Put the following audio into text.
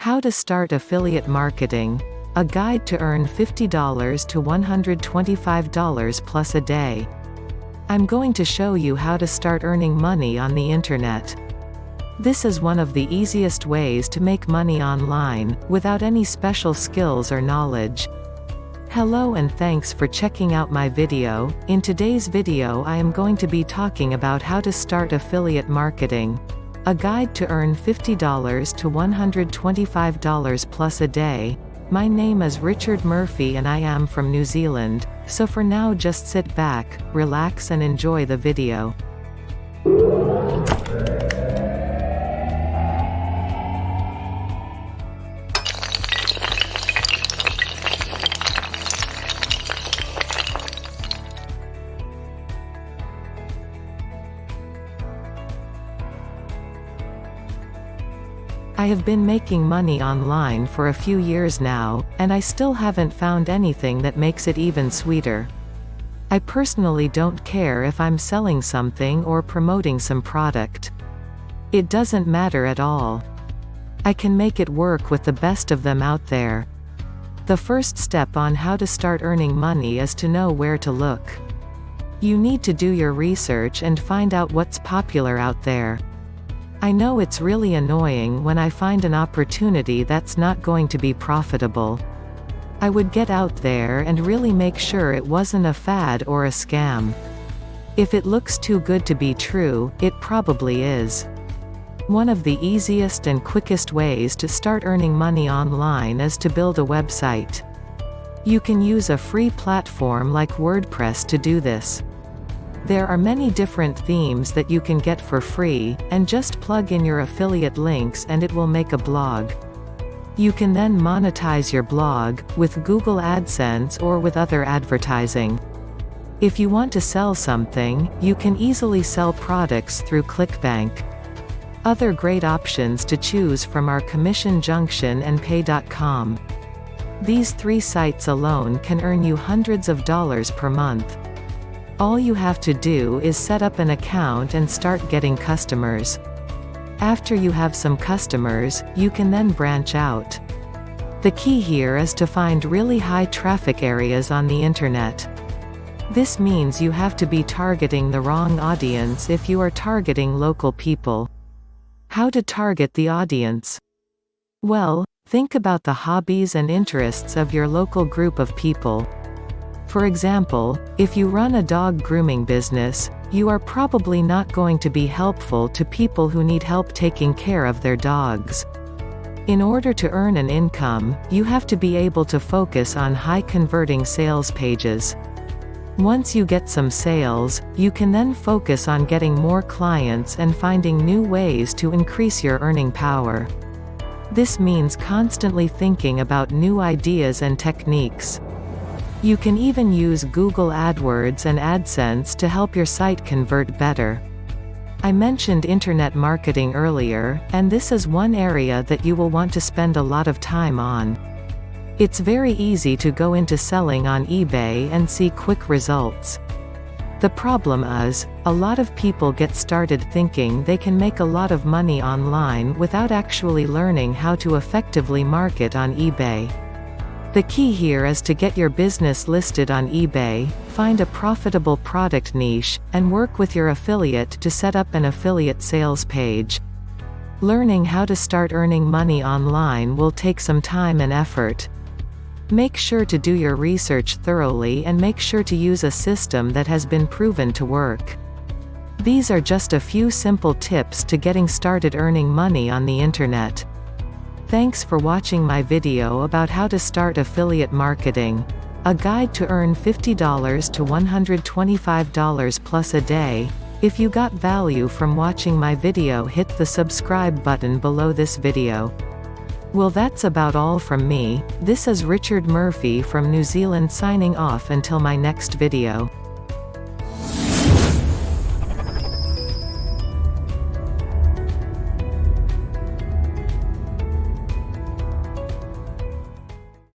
How to Start Affiliate Marketing. A guide to earn $50 to $125 plus a day. I'm going to show you how to start earning money on the internet. This is one of the easiest ways to make money online, without any special skills or knowledge. Hello and thanks for checking out my video. In today's video I am going to be talking about how to start affiliate marketing. A guide to earn $50 to $125 plus a day. My name is Richard Murphy and I am from New Zealand, so for now just sit back, relax and enjoy the video. I have been making money online for a few years now, and I still haven't found anything that makes it even sweeter. I personally don't care if I'm selling something or promoting some product. It doesn't matter at all. I can make it work with the best of them out there. The first step on how to start earning money is to know where to look. You need to do your research and find out what's popular out there. I know it's really annoying when I find an opportunity that's not going to be profitable. I would get out there and really make sure it wasn't a fad or a scam. If it looks too good to be true, it probably is. One of the easiest and quickest ways to start earning money online is to build a website. You can use a free platform like WordPress to do this. There are many different themes that you can get for free, and just plug in your affiliate links and it will make a blog. You can then monetize your blog, with Google AdSense or with other advertising. If you want to sell something, you can easily sell products through ClickBank. Other great options to choose from are Commission Junction and Pay.com. These three sites alone can earn you hundreds of dollars per month. All you have to do is set up an account and start getting customers. After you have some customers, you can then branch out. The key here is to find really high traffic areas on the internet. This means you have to be targeting the wrong audience if you are targeting local people. How to target the audience? Well, think about the hobbies and interests of your local group of people. For example, if you run a dog grooming business, you are probably not going to be helpful to people who need help taking care of their dogs. In order to earn an income, you have to be able to focus on high-converting sales pages. Once you get some sales, you can then focus on getting more clients and finding new ways to increase your earning power. This means constantly thinking about new ideas and techniques. You can even use Google AdWords and AdSense to help your site convert better. I mentioned internet marketing earlier, and this is one area that you will want to spend a lot of time on. It's very easy to go into selling on eBay and see quick results. The problem is, a lot of people get started thinking they can make a lot of money online without actually learning how to effectively market on eBay. The key here is to get your business listed on eBay, find a profitable product niche, and work with your affiliate to set up an affiliate sales page. Learning how to start earning money online will take some time and effort. Make sure to do your research thoroughly and make sure to use a system that has been proven to work. These are just a few simple tips to getting started earning money on the internet. Thanks for watching my video about how to start affiliate marketing. A guide to earn $50 to $125 plus a day. If you got value from watching my video, hit the subscribe button below this video. Well, that's about all from me. This is Richard Murphy from New Zealand signing off until my next video.